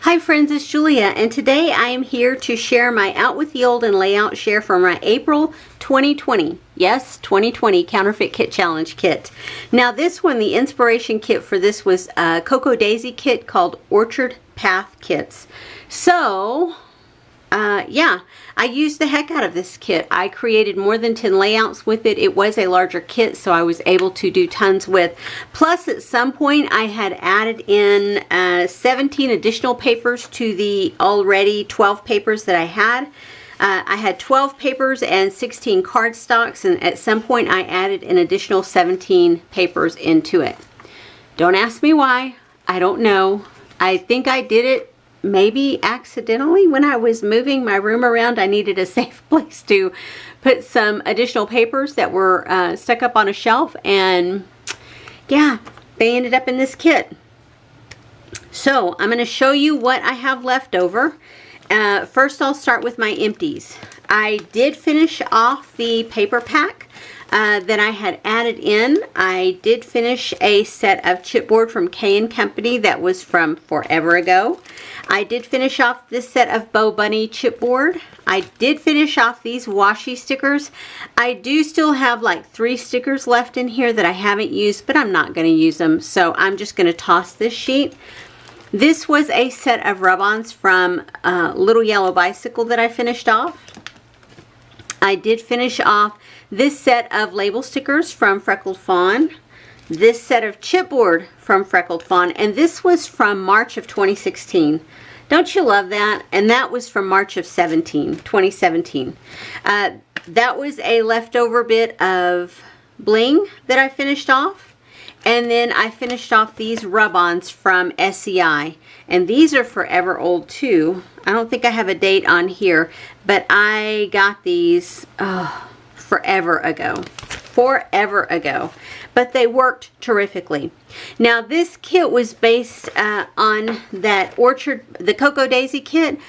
Hi friends, it's Julia, and today I am here to share my Out with the Old and Layout share from my April 2020, yes, 2020 Counterfeit Kit Challenge kit. Now this one, the inspiration kit for this was a Cocoa Daisy kit called Orchard Path Kits. So, yeah, I used the heck out of this kit. I created more than 10 layouts with it. It was a larger kit, so I was able to do tons with. Plus, at some point, I had added in 17 additional papers to the already 12 papers that I had. I had 12 papers and 16 cardstocks, and at some point, I added an additional 17 papers into it. Don't ask me why. I don't know. I think I did it maybe accidentally when I was moving my room around. I needed a safe place to put some additional papers that were stuck up on a shelf, and yeah, they ended up in this kit. So I'm going to show you what I have left over. First I'll start with my empties. I did finish off the paper pack that I had added in. I did finish a set of chipboard from K & Company that was from forever ago. I did finish off this set of Bow Bunny chipboard. I did finish off these washi stickers. I do still have like 3 stickers left in here that I haven't used, but I'm not going to use them, so I'm just going to toss this sheet. This was a set of rub-ons from Little Yellow Bicycle that I finished off. I did finish off this set of label stickers from Freckled Fawn. This set of chipboard from Freckled Fawn, and this was from March of 2016. Don't you love that? And that was from March of 2017. That was a leftover bit of bling that I finished off. And then I finished off these rub-ons from SEI. And these are forever old too. I don't think I have a date on here, but I got these forever ago. But they worked terrifically. Now this kit was based on that the Cocoa Daisy kit,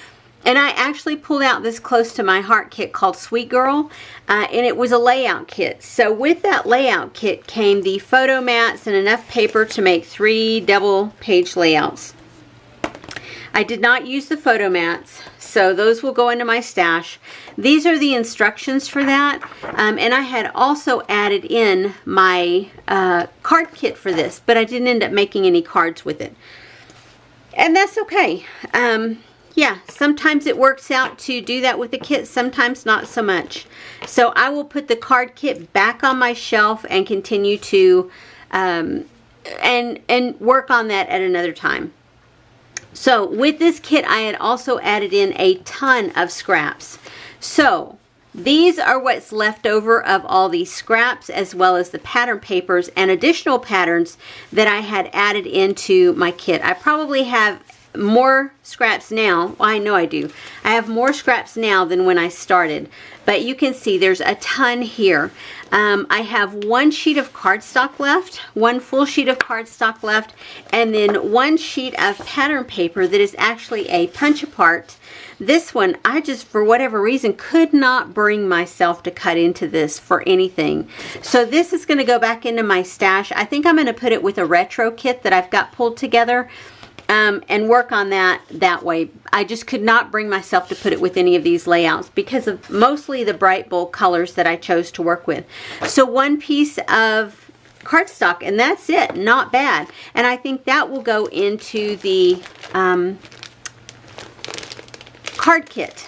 and I actually pulled out this close to my heart kit called Sweet Girl, and it was a layout kit. So with that layout kit came the photo mats and enough paper to make 3 double page layouts. I did not use the photo mats, so those will go into my stash. These are the instructions for that, and I had also added in my card kit for this, but I didn't end up making any cards with it. And that's okay. Yeah, sometimes it works out to do that with the kit, sometimes not so much. So I will put the card kit back on my shelf and continue to and work on that at another time. So with this kit, I had also added in a ton of scraps. So these are what's left over of all these scraps, as well as the pattern papers and additional patterns that I had added into my kit. I probably have more scraps now. Well, I know I do. I have more scraps now than when I started, but you can see there's a ton here. I have 1 sheet of cardstock left, 1 full sheet of cardstock left, and then 1 sheet of pattern paper that is actually a punch apart. This one, I just, for whatever reason, could not bring myself to cut into this for anything. So this is going to go back into my stash. I think I'm going to put it with a retro kit that I've got pulled together. And work on that way. I just could not bring myself to put it with any of these layouts because of mostly the bright bold colors that I chose to work with. So 1 piece of cardstock, and that's it. Not bad. And I think that will go into the card kit.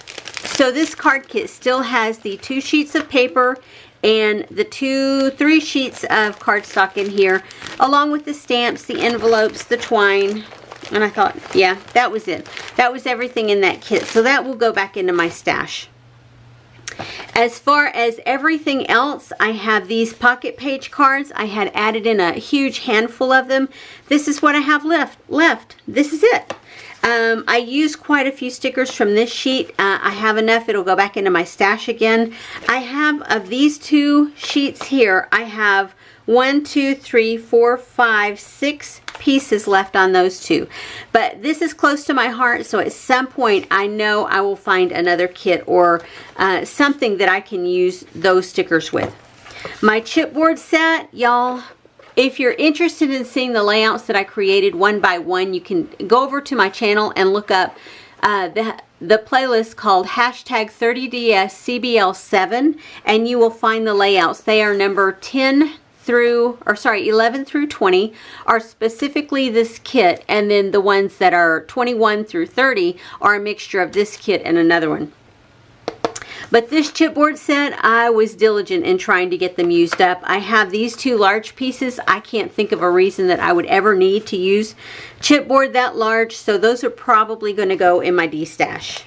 So this card kit still has the 2 sheets of paper and the 3 sheets of cardstock in here, along with the stamps, the envelopes, the twine. And I thought, yeah, that was it. That was everything in that kit. So that will go back into my stash. As far as everything else, I have these pocket page cards. I had added in a huge handful of them. This is what I have left. This is it. I used quite a few stickers from this sheet. I have enough. It'll go back into my stash again. I have, of these 2 sheets here, I have 1, 2, 3, 4, 5, 6 pieces left on those 2. But this is close to my heart, so at some point I know I will find another kit or something that I can use those stickers with. My chipboard set, y'all, If you're interested in seeing the layouts that I created one by one, you can go over to my channel and look up the playlist called hashtag 30DSCBL7, and you will find the layouts. They are number 11 through 20 are specifically this kit, and then the ones that are 21 through 30 are a mixture of this kit and another one. But this chipboard set, I was diligent in trying to get them used up. I have these two large pieces. I can't think of a reason that I would ever need to use chipboard that large, so those are probably going to go in my D-stash.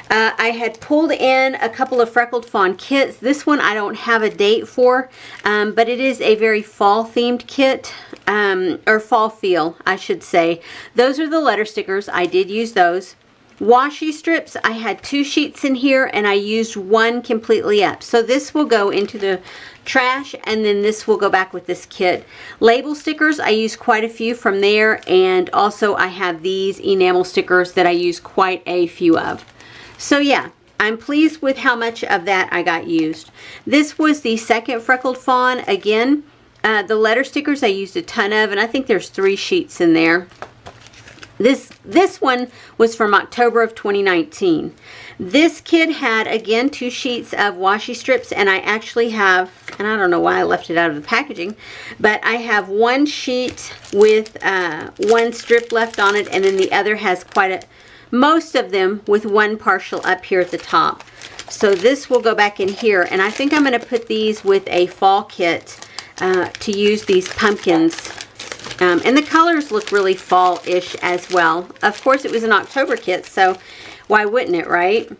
I had pulled in a couple of Freckled Fawn kits. This one I don't have a date for, but it is a very fall themed kit, or fall feel, I should say. Those are the letter stickers. I did use those. Washi strips, I had 2 sheets in here and I used one completely up. So this will go into the trash, and then this will go back with this kit. Label stickers, I used quite a few from there, and also I have these enamel stickers that I use quite a few of. So yeah, I'm pleased with how much of that I got used. This was the second Freckled Fawn. Again, the letter stickers I used a ton of, and I think there's 3 sheets in there. This one was from October of 2019. This kit had, again, 2 sheets of washi strips, and I actually have, and I don't know why I left it out of the packaging, but I have 1 sheet with 1 strip left on it, and then the other has most of them with 1 partial up here at the top. So this will go back in here, and I think I'm going to put these with a fall kit to use these pumpkins. And the colors look really fall-ish as well. Of course, it was an October kit, so why wouldn't it, right?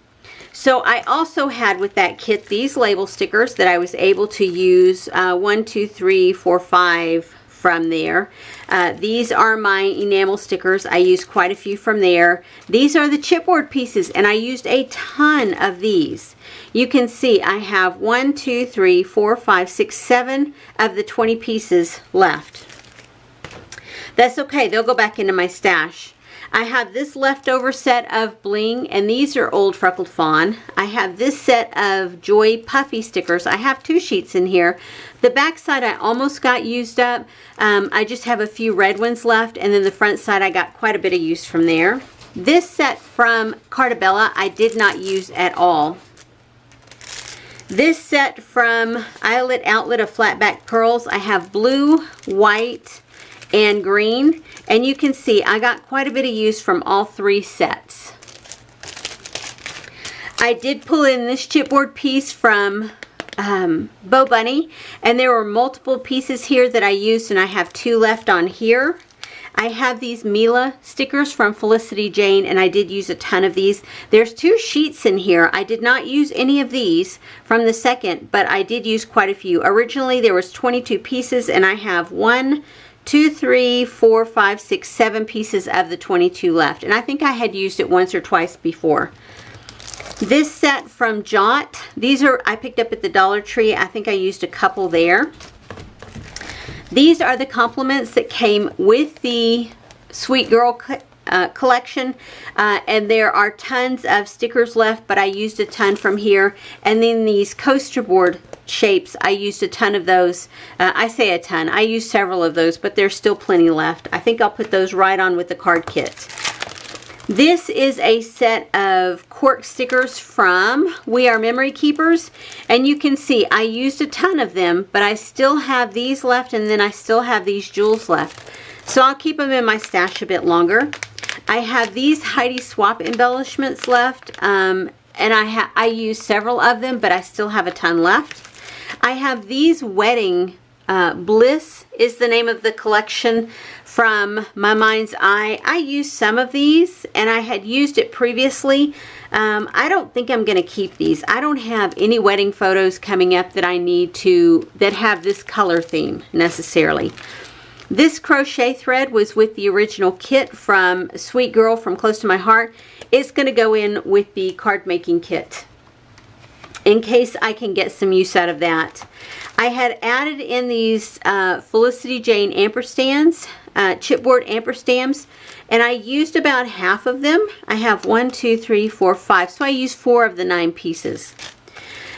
So I also had with that kit these label stickers that I was able to use 1, 2, 3, 4, 5 from there. These are my enamel stickers. I used quite a few from there. These are the chipboard pieces, and I used a ton of these. You can see I have 1, 2, 3, 4, 5, 6, 7 of the 20 pieces left. That's okay, they'll go back into my stash. I have this leftover set of bling, and these are old Freckled Fawn. I have this set of Joy Puffy stickers. I have 2 sheets in here. The back side I almost got used up. I just have a few red ones left, and then the front side I got quite a bit of use from there. This set from Cartabella I did not use at all. This set from Eyelet Outlet of Flatback Pearls, I have blue, white, and green, and you can see I got quite a bit of use from all 3 sets. I did pull in this chipboard piece from Bo Bunny, and there were multiple pieces here that I used, and I have 2 left on here. I have these Miele stickers from Felicity Jane, and I did use a ton of these. There's 2 sheets in here. I did not use any of these from the second, but I did use quite a few. Originally there was 22 pieces, and I have 1, 2, 3, 4, 5, 6, 7 pieces of the 22 left, and I think I had used it once or twice before. This set from Jot, these are I picked up at the Dollar Tree. I think I used a couple there. These are the compliments that came with the Sweet Girl collection, and there are tons of stickers left, but I used a ton from here. And then these coaster board shapes, I used a ton of those. I say a ton, I used several of those, but there's still plenty left. I think I'll put those right on with the card kit. This is a set of Cork stickers from We Are Memory Keepers, and you can see I used a ton of them, but I still have these left, and then I still have these jewels left. So I'll keep them in my stash a bit longer. I have these Heidi swap embellishments left, and I used several of them, but I still have a ton left. I have these Wedding Bliss is the name of the collection from My Mind's Eye. I used some of these, and I had used it previously. I don't think I'm going to keep these. I don't have any wedding photos coming up that I need to, that have this color theme necessarily. This crochet thread was with the original kit from Sweet Girl from Close to My Heart. It's going to go in with the card making kit in case I can get some use out of that. I had added in these Felicity Jane ampersands, chipboard amperstamps, and I used about half of them. I have 1, 2, 3, 4, 5, so I used 4 of the 9 pieces.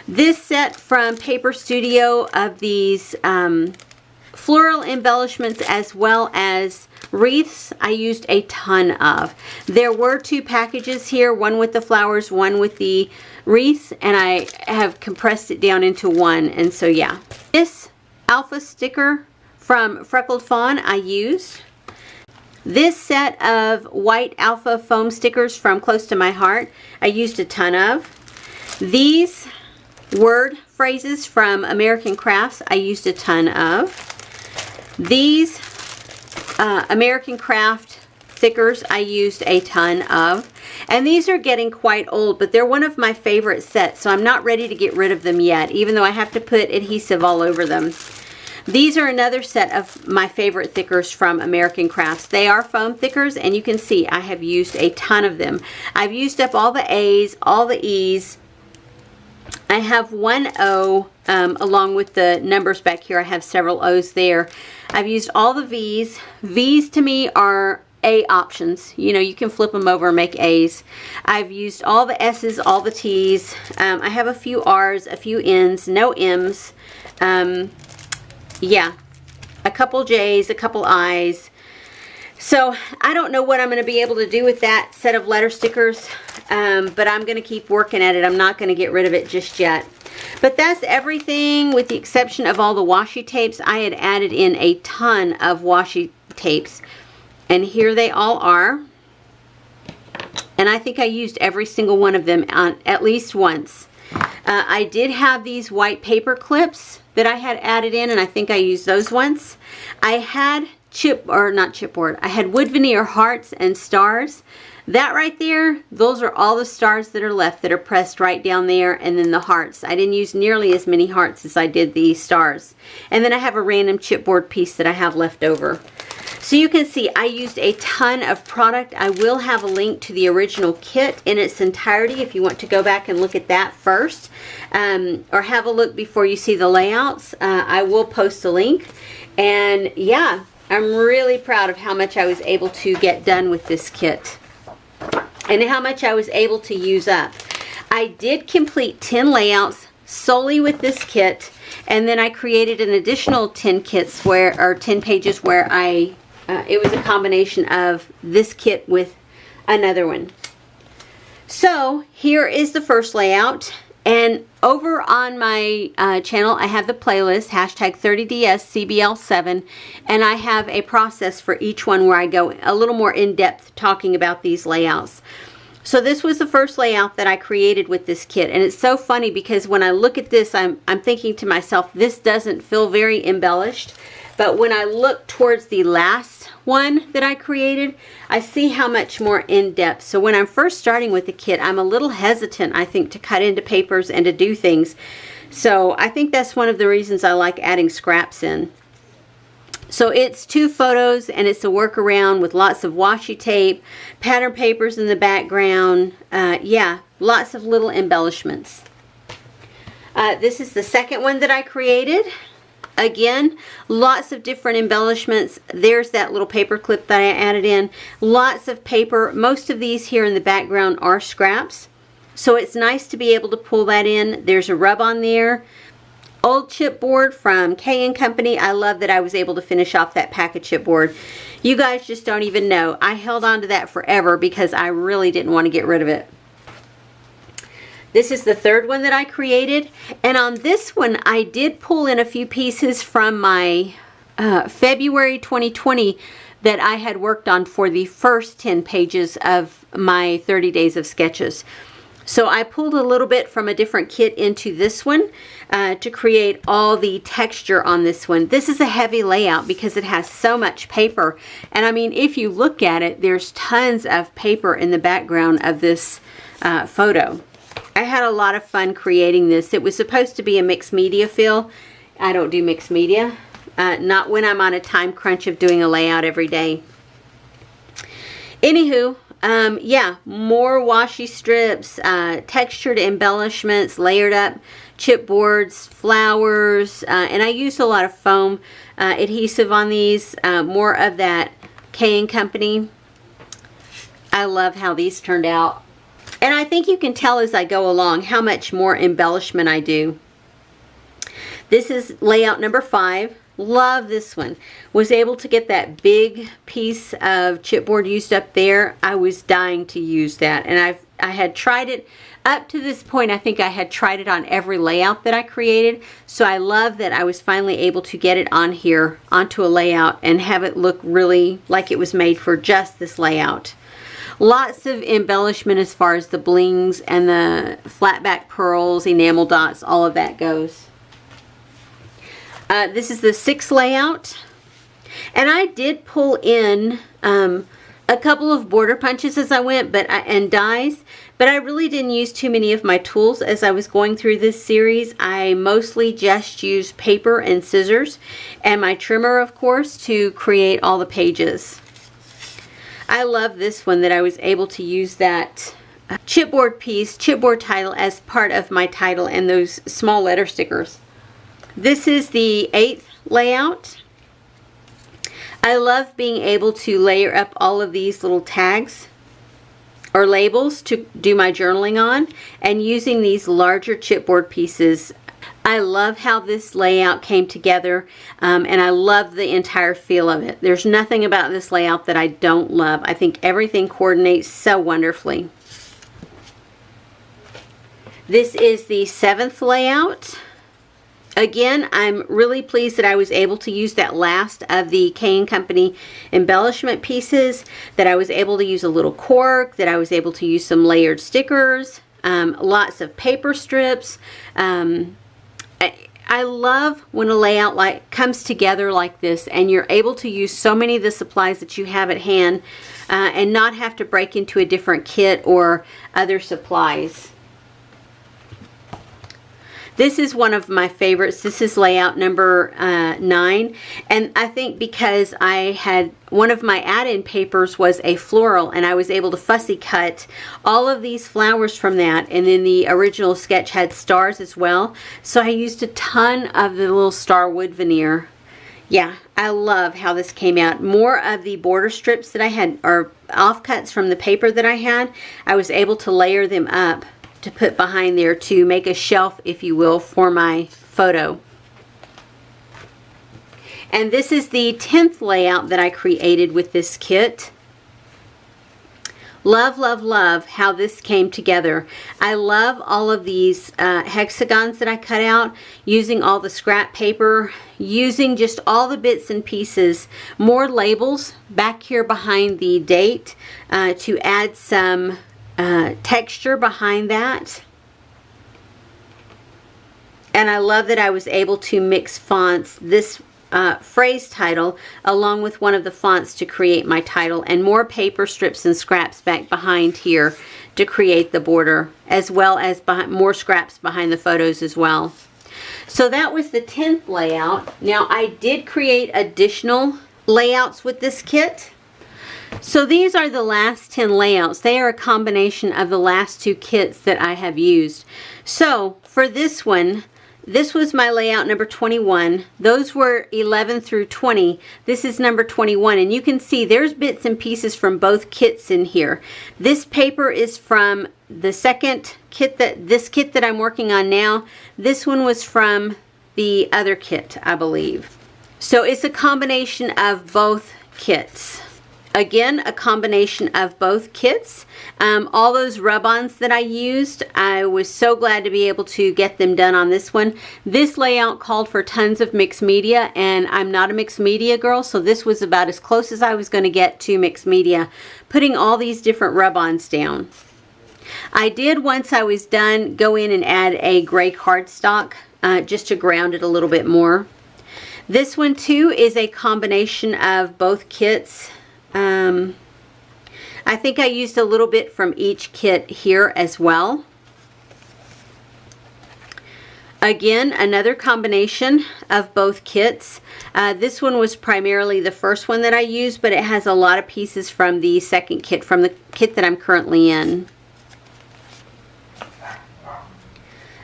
This set from Paper Studio of these floral embellishments as well as wreaths, I used a ton of. There were 2 packages here, one with the flowers, one with the wreaths, and I have compressed it down into one. And so yeah, this alpha sticker from Freckled Fawn I used. This set of white alpha foam stickers from Close to My Heart I used a ton of. These word phrases from American Crafts I used a ton of. These American Craft stickers I used a ton of. And these are getting quite old, but they're one of my favorite sets, so I'm not ready to get rid of them yet, even though I have to put adhesive all over them. These are another set of my favorite thickers from American Crafts. They are foam thickers, and you can see I have used a ton of them. I've used up all the A's, all the E's. I have one O along with the numbers back here. I have several O's there. I've used all the V's. V's to me are A options. You know, you can flip them over and make A's. I've used all the S's, all the T's. I have a few R's, a few N's, no M's. Yeah, a couple J's, a couple I's. So I don't know what I'm going to be able to do with that set of letter stickers, but I'm going to keep working at it. I'm not going to get rid of it just yet. But that's everything with the exception of all the washi tapes. I had added in a ton of washi tapes, and here they all are. And I think I used every single one of them on at least once. I did have these white paper clips that I had added in, and I think I used those once. I had I had wood veneer hearts and stars. That right there, those are all the stars that are left that are pressed right down there, and then the hearts. I didn't use nearly as many hearts as I did the stars. And then I have a random chipboard piece that I have left over. So you can see I used a ton of product. I will have a link to the original kit in its entirety if you want to go back and look at that first, or have a look before you see the layouts. I will post a link. And yeah, I'm really proud of how much I was able to get done with this kit and how much I was able to use up. I did complete 10 layouts solely with this kit, and then I created an additional 10 kits or 10 pages where it was a combination of this kit with another one. So here is the first layout, and over on my channel I have the playlist hashtag 30DSCBL7, and I have a process for each one where I go a little more in depth talking about these layouts. So this was the first layout that I created with this kit, and it's so funny because when I look at this, I'm thinking to myself, this doesn't feel very embellished. But when I look towards the last one that I created, I see how much more in-depth. So when I'm first starting with the kit, I'm a little hesitant, I think, to cut into papers and to do things. So I think that's one of the reasons I like adding scraps in. So it's 2 photos, and it's a workaround with lots of washi tape, pattern papers in the background. Yeah, lots of little embellishments. This is the second one that I created. Again, lots of different embellishments. There's that little paper clip that I added in. Lots of paper. Most of these here in the background are scraps. So it's nice to be able to pull that in. There's a rub on there. Old chipboard from K & Company. I love that I was able to finish off that pack of chipboard. You guys just don't even know. I held on to that forever because I really didn't want to get rid of it. This is the third one that I created, and on this one I did pull in a few pieces from my February 2020 that I had worked on for the first 10 pages of my 30 days of sketches. So I pulled a little bit from a different kit into this one to create all the texture on this one. This is a heavy layout because it has so much paper, and I mean, if you look at it, there's tons of paper in the background of this photo. I had a lot of fun creating this. It was supposed to be a mixed media feel. I don't do mixed media. Not when I'm on a time crunch of doing a layout every day. Anywho, yeah, more washi strips, textured embellishments, layered up chipboards, flowers, and I used a lot of foam adhesive on these. More of that K & Company. I love how these turned out. And I think you can tell as I go along how much more embellishment I do. This is layout number 5. Love this one. Was able to get that big piece of chipboard used up there. I was dying to use that, and I had tried it up to this point. I think I had tried it on every layout that I created, so I love that I was finally able to get it on here onto a layout and have it look really like it was made for just this layout. Lots of embellishment as far as the blings and the flat back pearls, enamel dots, all of that goes. This is the 6 layout, and I did pull in a couple of border punches as I went, and dies, but I really didn't use too many of my tools as I was going through this series. I mostly just used paper and scissors and my trimmer, of course, to create all the pages. I love this one, that I was able to use that chipboard piece, chipboard title, as part of my title and those small letter stickers. This is the 8th layout. I love being able to layer up all of these little tags or labels to do my journaling on, and using these larger chipboard pieces. I love how this layout came together, and I love the entire feel of it. There's nothing about this layout that I don't love. I think everything coordinates so wonderfully. This is the 7th layout. Again, I'm really pleased that I was able to use that last of the K & Company embellishment pieces, that I was able to use a little cork, that I was able to use some layered stickers, lots of paper strips. I love when a layout comes together like this, and you're able to use so many of the supplies that you have at hand and not have to break into a different kit or other supplies. This is one of my favorites. This is layout number 9, and I think because I had one of my add-in papers was a floral, and I was able to fussy cut all of these flowers from that, and then the original sketch had stars as well, so I used a ton of the little star wood veneer. Yeah, I love how this came out. More of the border strips that I had, or offcuts from the paper that I had, I was able to layer them up to put behind there to make a shelf, if you will, for my photo. And this is the 10th layout that I created with this kit. Love, love, love how this came together. I love all of these hexagons that I cut out, using all the scrap paper, using just all the bits and pieces. More labels back here behind the date to add some texture behind that. And I love that I was able to mix fonts, this phrase title along with one of the fonts to create my title, and more paper strips and scraps back behind here to create the border, as well as more scraps behind the photos as well. So that was the 10th layout. Now I did create additional layouts with this kit. So these are the last 10 layouts. They are a combination of the last 2 kits that I have used. So for this one, this was my layout number 21. Those were 11 through 20. This is number 21, and you can see there's bits and pieces from both kits in here. This paper is from the second kit, this kit that I'm working on now. This one was from the other kit, I believe. So it's a combination of both kits. Again, a combination of both kits. All those rub-ons that I used, I was so glad to be able to get them done on this one. This layout called for tons of mixed media, and I'm not a mixed media girl, so this was about as close as I was going to get to mixed media, putting all these different rub-ons down. I did, once I was done, go in and add a gray cardstock just to ground it a little bit more. This one too is a combination of both kits. I think I used a little bit from each kit here as well. Again, another combination of both kits. This one was primarily the first one that I used, but it has a lot of pieces from the second kit, from the kit that I'm currently in.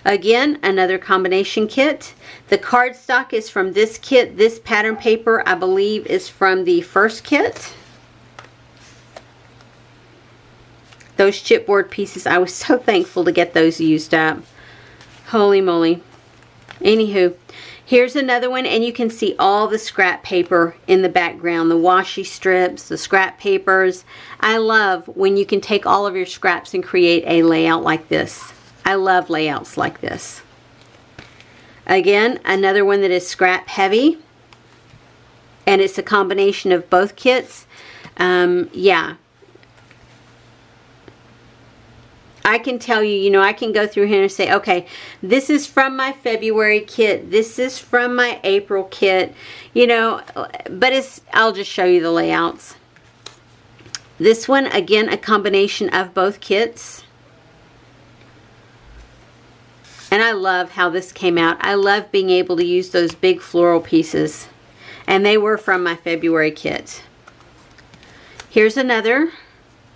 Again, another combination kit. The cardstock is from this kit. This pattern paper, I believe, is from the first kit. Those chipboard pieces, I was so thankful to get those used up. Holy moly. Anywho, Here's another one, and you can see all the scrap paper in the background, the washi strips, the scrap papers. I love when you can take all of your scraps and create a layout like this. I love layouts like this. Again, another one that is scrap heavy, and it's a combination of both kits. Yeah. I can tell you, you know, I can go through here and say, okay, this is from my February kit, this is from my April kit, you know, but I'll just show you the layouts. This one, again, a combination of both kits. And I love how this came out. I love being able to use those big floral pieces. And they were from my February kit. Here's another,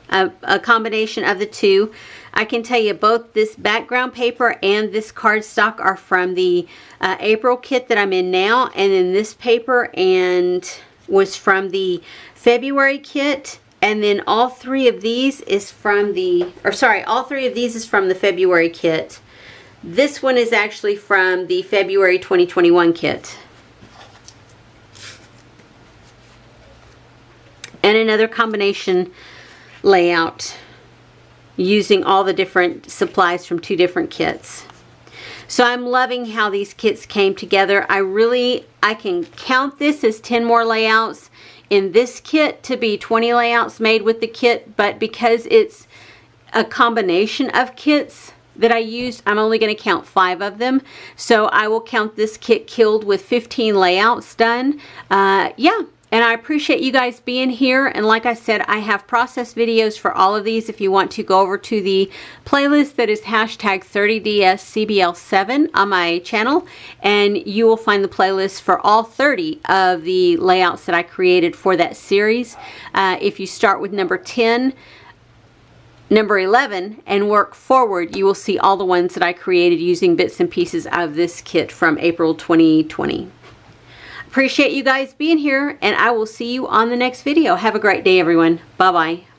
a combination of the two. I can tell you both this background paper and this cardstock are from the April kit that I'm in now, and then this paper was from the February kit, and then all three of these is from the February kit. This one is actually from the February 2021 kit. And another combination layout using all the different supplies from two different kits. So I'm loving how these kits came together. I can count this as 10 more layouts in this kit to be 20 layouts made with the kit, but because it's a combination of kits that I used, I'm only going to count 5 of them. So I will count this kit killed with 15 layouts done. Yeah. And I appreciate you guys being here. And like I said, I have process videos for all of these. If you want to go over to the playlist that is hashtag 30DSCBL7 on my channel, and you will find the playlist for all 30 of the layouts that I created for that series. If you start with number 10, number 11, and work forward, you will see all the ones that I created using bits and pieces of this kit from April 2020. Appreciate you guys being here, and I will see you on the next video. Have a great day, everyone. Bye-bye.